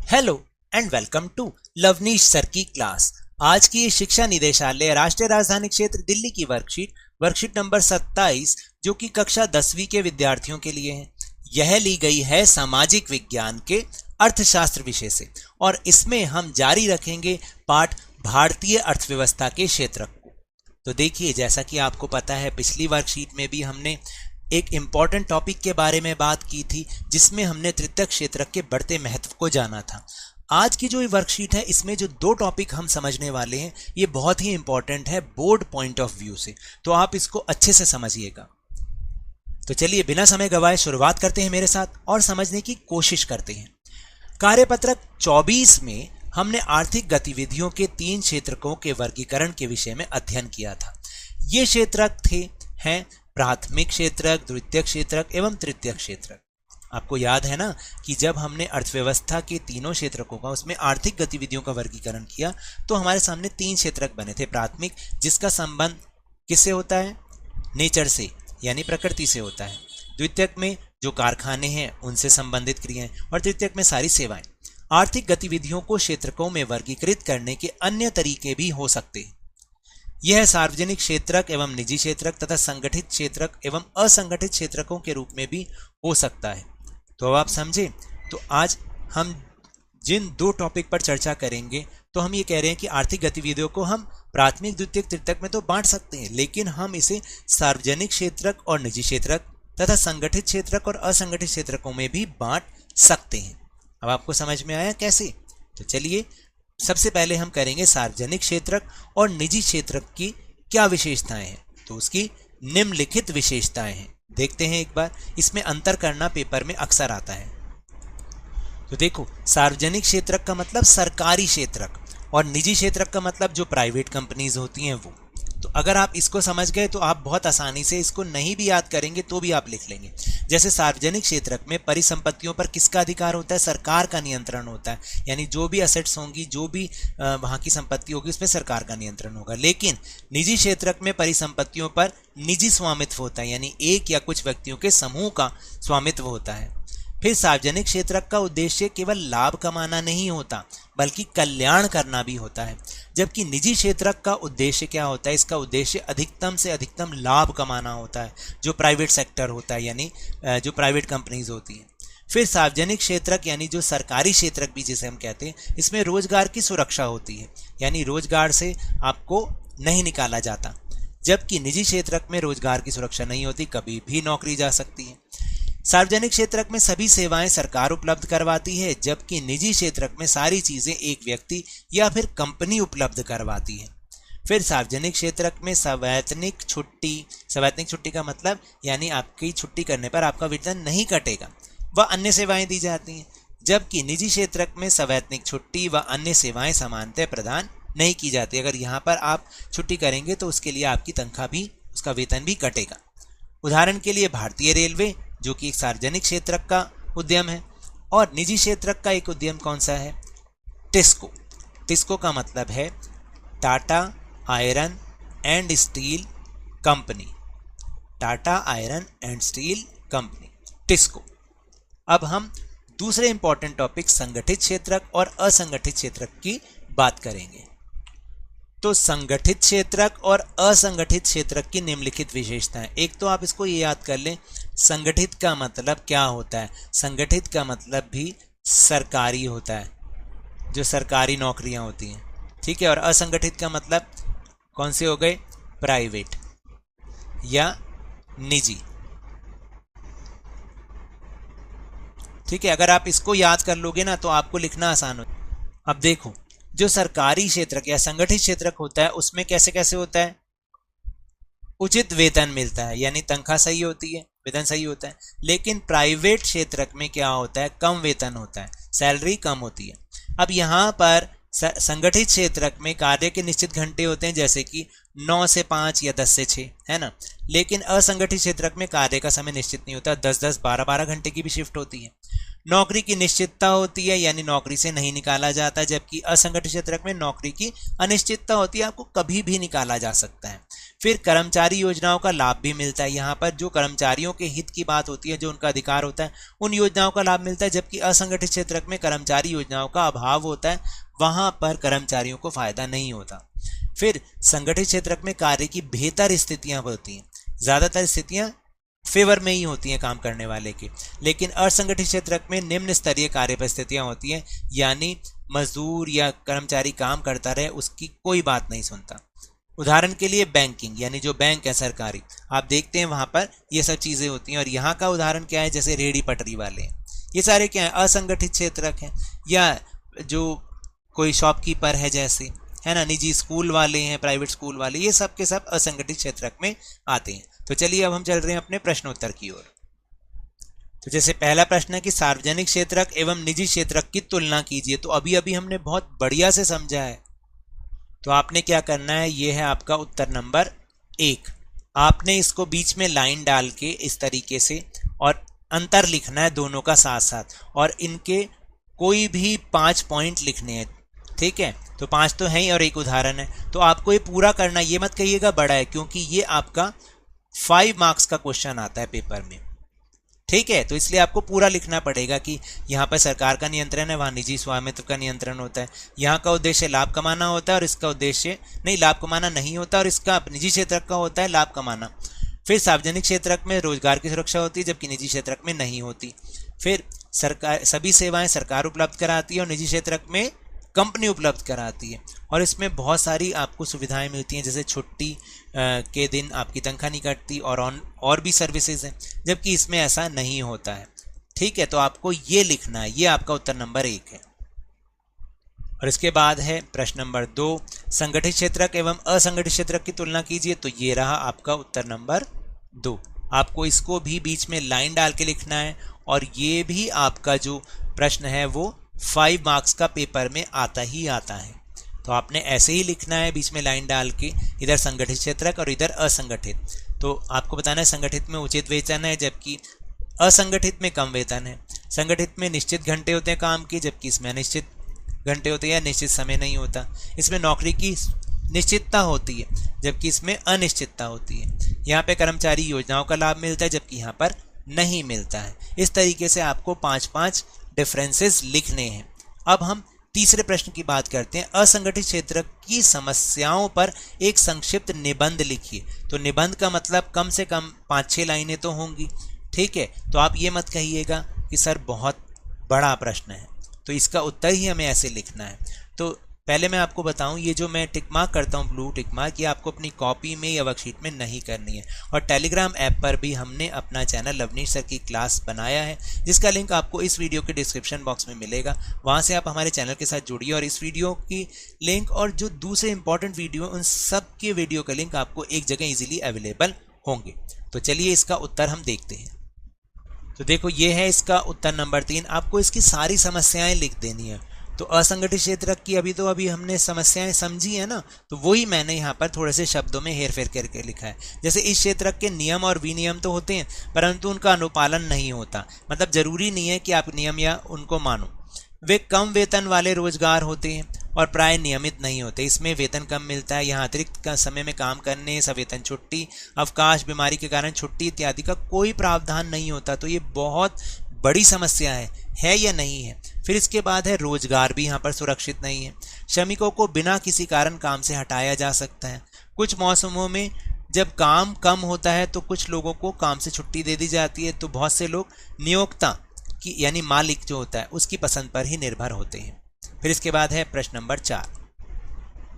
Hello and welcome to Lavneesh sir की class. आज की ये शिक्षा निदेशालय राष्ट्रीय राजधानी क्षेत्र दिल्ली की वर्कशीट नंबर 27 जो कि कक्षा 10वीं के विद्यार्थियों के लिए है। यह ली गई है सामाजिक विज्ञान के अर्थशास्त्र विषय से और इसमें हम जारी रखेंगे पाठ भारतीय अर्थव्यवस्था के क्षेत्रक को। तो देखिए, जैसा कि आपको पता है पिछली वर्कशीट में भी हमने एक इम्पॉर्टेंट टॉपिक के बारे में बात की थी जिसमें हमने तृतीय क्षेत्रक के बढ़ते महत्व को जाना था। आज की जो वर्कशीट है इसमें जो दो टॉपिक हम समझने वाले हैं ये बहुत ही इंपॉर्टेंट है बोर्ड पॉइंट ऑफ व्यू से, तो आप इसको अच्छे से समझिएगा। तो चलिए बिना समय गवाए शुरुआत करते हैं मेरे साथ और समझने की कोशिश करते हैं। कार्यपत्रक 24 में हमने आर्थिक गतिविधियों के 3 क्षेत्रकों के वर्गीकरण के विषय में अध्ययन किया था। ये क्षेत्रक हैं प्राथमिक क्षेत्रक, द्वितीयक क्षेत्रक एवं तृतीयक क्षेत्रक। आपको याद है ना कि जब हमने अर्थव्यवस्था के तीनों क्षेत्रकों का उसमें आर्थिक गतिविधियों का वर्गीकरण किया तो हमारे सामने 3 क्षेत्रक बने थे। प्राथमिक जिसका संबंध किससे होता है? नेचर से यानी प्रकृति से होता है। द्वितीयक में जो कारखाने हैं उनसे संबंधित क्रियाएं और तृतीयक में सारी सेवाएं। आर्थिक गतिविधियों को क्षेत्रकों में वर्गीकृत करने के अन्य तरीके भी हो सकते हैं। यह सार्वजनिक क्षेत्रक एवं निजी क्षेत्रक तथा संगठित क्षेत्रक एवं असंगठित क्षेत्रकों के रूप में भी हो सकता है। तो अब आप समझे। तो आज हम जिन 2 टॉपिक पर चर्चा करेंगे तो हम ये कह रहे हैं कि आर्थिक गतिविधियों को हम प्राथमिक, द्वितीयक, तृतीयक में तो बांट सकते हैं, लेकिन हम इसे सार्वजनिक क्षेत्रक और निजी क्षेत्रक तथा संगठित क्षेत्रक और असंगठित क्षेत्रकों में भी बांट सकते हैं। अब आपको समझ में आया कैसे? तो चलिए सबसे पहले हम करेंगे सार्वजनिक क्षेत्रक और निजी क्षेत्रक की क्या विशेषताएं हैं। तो उसकी निम्नलिखित विशेषताएं हैं, देखते हैं एक बार। इसमें अंतर करना पेपर में अक्सर आता है। तो देखो, सार्वजनिक क्षेत्रक का मतलब सरकारी क्षेत्रक और निजी क्षेत्रक का मतलब जो प्राइवेट कंपनीज होती हैं वो। तो अगर आप इसको समझ गए तो आप बहुत आसानी से इसको नहीं भी याद करेंगे तो भी आप लिख लेंगे। जैसे सार्वजनिक क्षेत्रक में परिसंपत्तियों पर किसका अधिकार होता है? सरकार का नियंत्रण होता है, यानी जो भी असेट्स होंगी, जो भी वहाँ की संपत्ति होगी उस पर सरकार का नियंत्रण होगा। लेकिन निजी क्षेत्रक में परिसंपत्तियों पर निजी स्वामित्व होता है, यानी एक या कुछ व्यक्तियों के समूह का स्वामित्व होता है। फिर सार्वजनिक क्षेत्रक का उद्देश्य केवल लाभ कमाना नहीं होता बल्कि कल्याण करना भी होता है, जबकि निजी क्षेत्रक का उद्देश्य क्या होता है? इसका उद्देश्य अधिकतम से अधिकतम लाभ कमाना होता है, जो प्राइवेट सेक्टर होता है, यानी जो प्राइवेट कंपनीज होती हैं। फिर सार्वजनिक क्षेत्रक यानी जो सरकारी क्षेत्रक भी जिसे हम कहते हैं, इसमें रोजगार की सुरक्षा होती है, यानी रोजगार से आपको नहीं निकाला जाता, जबकि निजी क्षेत्रक में रोजगार की सुरक्षा नहीं होती, कभी भी नौकरी जा सकती है। सार्वजनिक क्षेत्रक में सभी सेवाएं सरकार उपलब्ध करवाती है, जबकि निजी क्षेत्रक में सारी चीजें एक व्यक्ति या फिर कंपनी उपलब्ध करवाती है। फिर सार्वजनिक क्षेत्रक में सवैतनिक छुट्टी का मतलब यानी आपकी छुट्टी करने पर आपका वेतन नहीं कटेगा, वह अन्य सेवाएं दी जाती हैं, जबकि निजी क्षेत्रक में सवैतनिक छुट्टी व अन्य सेवाएं समानतः प्रदान नहीं की जाती। अगर यहाँ पर आप छुट्टी करेंगे तो उसके लिए आपकी तनख्वाह भी, उसका वेतन भी कटेगा। उदाहरण के लिए भारतीय रेलवे जो कि एक सार्वजनिक क्षेत्रक का उद्यम है, और निजी क्षेत्रक का एक उद्यम कौन सा है? टिस्को। टिस्को का मतलब है Tata iron and steel company. Tata iron and steel company, TISCO. अब हम दूसरे इंपॉर्टेंट टॉपिक संगठित क्षेत्रक और असंगठित क्षेत्रक की बात करेंगे। तो संगठित क्षेत्रक और असंगठित क्षेत्रक की निम्नलिखित विशेषताएं। एक तो आप इसको ये याद कर लें, संगठित का मतलब क्या होता है? संगठित का मतलब भी सरकारी होता है, जो सरकारी नौकरियां होती हैं, ठीक है। और असंगठित का मतलब कौन से हो गए? प्राइवेट या निजी, ठीक है। अगर आप इसको याद कर लोगे ना तो आपको लिखना आसान हो। अब देखो, जो सरकारी क्षेत्रक या संगठित क्षेत्रक होता है उसमें कैसे कैसे होता है? उचित वेतन मिलता है, यानी तनख्वाह सही होती है, वेतन सही होता है। लेकिन प्राइवेट क्षेत्रक में क्या होता है? कम वेतन होता है, सैलरी कम होती है। अब यहाँ पर संगठित क्षेत्रक में कार्य के निश्चित घंटे होते हैं, जैसे कि 9 से 5 या 10 से 6, है ना। लेकिन असंगठित क्षेत्रक में कार्य का समय निश्चित नहीं होता, 10-10, 12-12 घंटे की भी शिफ्ट होती है। नौकरी की निश्चितता होती है, यानी नौकरी से नहीं निकाला जाता, जबकि असंगठित क्षेत्र में नौकरी की अनिश्चितता होती है, आपको कभी भी निकाला जा सकता है। फिर कर्मचारी योजनाओं का लाभ भी मिलता है, यहाँ पर जो कर्मचारियों के हित की बात होती है, जो उनका अधिकार होता है, उन योजनाओं का लाभ मिलता है, जबकि असंगठित क्षेत्र में कर्मचारी योजनाओं का अभाव होता है, वहां पर कर्मचारियों को फायदा नहीं होता। फिर संगठित क्षेत्र में कार्य की बेहतर स्थितियां होती हैं, ज्यादातर स्थितियां फेवर में ही होती हैं काम करने वाले की, लेकिन असंगठित क्षेत्र में निम्न स्तरीय कार्य परिस्थितियां होती हैं, यानी मजदूर या कर्मचारी काम करता रहे उसकी कोई बात नहीं सुनता। उदाहरण के लिए बैंकिंग, यानी जो बैंक है सरकारी, आप देखते हैं वहां पर ये सब चीजें होती हैं। और यहाँ का उदाहरण क्या है, जैसे रेहड़ी पटरी वाले हैं, ये सारे क्या है, असंगठित क्षेत्र हैं। या जो कोई शॉपकीपर है जैसे, है ना, निजी स्कूल वाले हैं, प्राइवेट स्कूल वाले, ये सब के सब असंगठित क्षेत्र में आते हैं। तो चलिए अब हम चल रहे हैं अपने प्रश्नोत्तर की ओर। तो जैसे पहला प्रश्न है कि सार्वजनिक क्षेत्रक एवं निजी क्षेत्रक की तुलना कीजिए। तो अभी अभी हमने बहुत बढ़िया से समझा है, तो आपने क्या करना है, ये है आपका उत्तर नंबर 1। आपने इसको बीच में लाइन डाल के इस तरीके से और अंतर लिखना है दोनों का साथ साथ, और इनके कोई भी 5 पॉइंट लिखने हैं, ठीक है। तो 5 तो है ही और एक उदाहरण है, तो आपको ये पूरा करना, ये मत कहिएगा बड़ा है, क्योंकि ये आपका 5 मार्क्स का क्वेश्चन आता है पेपर में, ठीक है। तो इसलिए आपको पूरा लिखना पड़ेगा कि यहाँ पर सरकार का नियंत्रण है, वहाँ निजी स्वामित्व का नियंत्रण होता है, यहाँ का उद्देश्य लाभ कमाना होता है और इसका उद्देश्य नहीं, लाभ कमाना नहीं होता, और इसका निजी क्षेत्र का होता है लाभ कमाना। फिर सार्वजनिक क्षेत्र में रोजगार की सुरक्षा होती है, जबकि निजी क्षेत्र में नहीं होती। फिर सरकार, सभी सेवाएं सरकार उपलब्ध कराती है और निजी क्षेत्र में कंपनी उपलब्ध कराती है, और इसमें बहुत सारी आपको सुविधाएं मिलती हैं, जैसे छुट्टी के दिन आपकी तनख्वाह नहीं कटती और भी सर्विसेज हैं, जबकि इसमें ऐसा नहीं होता है, ठीक है। तो आपको ये लिखना है, ये आपका उत्तर नंबर 1 है। और इसके बाद है प्रश्न नंबर 2, संगठित क्षेत्रक एवं असंगठित क्षेत्रक की तुलना कीजिए। तो ये रहा आपका उत्तर नंबर 2। आपको इसको भी बीच में लाइन डाल के लिखना है, और ये भी आपका जो प्रश्न है वो 5 मार्क्स का पेपर में आता ही आता है। तो आपने ऐसे ही लिखना है बीच में लाइन डाल के, इधर संगठित क्षेत्रक और इधर असंगठित। तो आपको बताना है संगठित में उचित वेतन है, जबकि असंगठित में कम वेतन है। संगठित में निश्चित घंटे होते हैं काम के, जबकि इसमें अनिश्चित घंटे होते हैं या निश्चित समय नहीं होता। इसमें नौकरी की निश्चितता होती है, जबकि इसमें अनिश्चितता होती है। यहाँ पे कर्मचारी योजनाओं का लाभ मिलता है, जबकि यहाँ पर नहीं मिलता है। इस तरीके से आपको 5-5 डिफरेंसेस लिखने हैं। अब हम तीसरे प्रश्न की बात करते हैं, असंगठित क्षेत्र की समस्याओं पर एक संक्षिप्त निबंध लिखिए। तो निबंध का मतलब कम से कम 5-6 लाइनें तो होंगी, ठीक है। तो आप ये मत कहिएगा कि सर बहुत बड़ा प्रश्न है, तो इसका उत्तर ही हमें ऐसे लिखना है। तो पहले मैं आपको बताऊं, ये जो मैं टिक मार्क करता हूं, ब्लू टिक मार्क, ये आपको अपनी कॉपी में या वर्कशीट में नहीं करनी है। और टेलीग्राम ऐप पर भी हमने अपना चैनल लवनीश सर की क्लास बनाया है, जिसका लिंक आपको इस वीडियो के डिस्क्रिप्शन बॉक्स में मिलेगा। वहां से आप हमारे चैनल के साथ जुड़िए, और इस वीडियो की लिंक और जो दूसरे इंपॉर्टेंट वीडियो, उन सब के वीडियो का लिंक आपको एक जगह ईजिली अवेलेबल होंगे। तो चलिए इसका उत्तर हम देखते हैं। तो देखो, ये है इसका उत्तर नंबर 3। आपको इसकी सारी समस्याएं लिख देनी है। तो असंगठित क्षेत्र की अभी हमने समस्याएं समझी है ना, तो वही मैंने यहाँ पर थोड़े से शब्दों में हेर फेर करके लिखा है। जैसे इस क्षेत्र के नियम और विनियम तो होते हैं, परंतु उनका अनुपालन नहीं होता। मतलब जरूरी नहीं है कि आप नियम या उनको मानो। वे कम वेतन वाले रोजगार होते हैं और प्राय नियमित नहीं होते। इसमें वेतन कम मिलता है। यहाँ अतिरिक्त समय में काम करने, सवेतन छुट्टी, अवकाश, बीमारी के कारण छुट्टी इत्यादि का कोई प्रावधान नहीं होता। तो ये बहुत बड़ी समस्या है या नहीं है। फिर इसके बाद है रोजगार भी यहाँ पर सुरक्षित नहीं है। श्रमिकों को बिना किसी कारण काम से हटाया जा सकता है। कुछ मौसमों में जब काम कम होता है तो कुछ लोगों को काम से छुट्टी दे दी जाती है। तो बहुत से लोग नियोक्ता की यानी मालिक जो होता है उसकी पसंद पर ही निर्भर होते हैं। फिर इसके बाद है प्रश्न नंबर 4।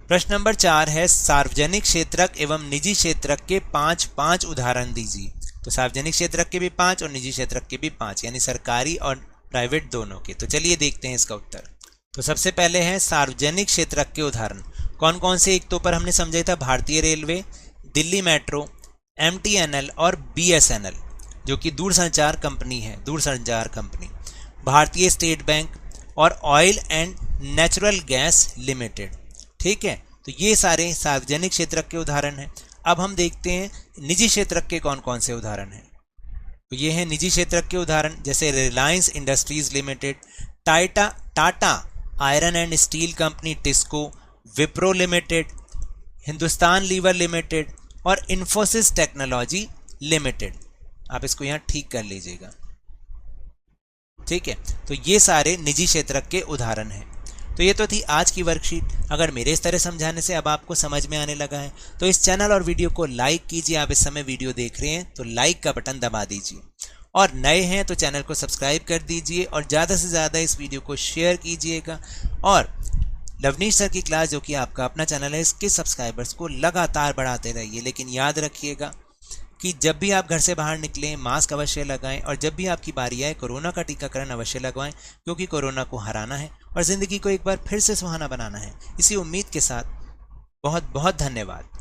प्रश्न नंबर 4 है सार्वजनिक क्षेत्रक एवं निजी क्षेत्रक के 5 उदाहरण दीजिए। तो सार्वजनिक क्षेत्रक के भी 5 और निजी क्षेत्रक के भी 5, यानी सरकारी और प्राइवेट दोनों के। तो चलिए देखते हैं इसका उत्तर। तो सबसे पहले है सार्वजनिक क्षेत्रक के उदाहरण। कौन कौन से? एक तो पर हमने समझा था भारतीय रेलवे, दिल्ली मेट्रो, MTNL और BSNL जो कि दूरसंचार कंपनी है, दूरसंचार कंपनी, भारतीय स्टेट बैंक और oil and natural gas limited. ठीक है, तो ये सारे सार्वजनिक क्षेत्रक के उदाहरण हैं। अब हम देखते हैं निजी क्षेत्रक के कौन कौन से उदाहरण हैं। तो ये है निजी क्षेत्र के उदाहरण, जैसे Reliance Industries Limited, Tata iron and steel company TISCO, Wipro limited, Hindustan Lever Limited और इन्फोसिस टेक्नोलॉजी लिमिटेड। आप इसको यहाँ ठीक कर लीजिएगा, ठीक है। तो ये सारे निजी क्षेत्र के उदाहरण हैं। तो ये तो थी आज की वर्कशीट। अगर मेरे इस तरह समझाने से अब आपको समझ में आने लगा है तो इस चैनल और वीडियो को लाइक कीजिए। आप इस समय वीडियो देख रहे हैं तो लाइक का बटन दबा दीजिए, और नए हैं तो चैनल को सब्सक्राइब कर दीजिए और ज़्यादा से ज़्यादा इस वीडियो को शेयर कीजिएगा। और लवनीश सर की क्लास, जो कि आपका अपना चैनल है, इसके सब्सक्राइबर्स को लगातार बढ़ाते रहिए। लेकिन याद रखिएगा कि जब भी आप घर से बाहर निकलें मास्क अवश्य लगाएं, और जब भी आपकी बारी आए कोरोना का टीकाकरण अवश्य लगवाएं, क्योंकि कोरोना को हराना है और ज़िंदगी को एक बार फिर से सुहाना बनाना है। इसी उम्मीद के साथ बहुत बहुत धन्यवाद।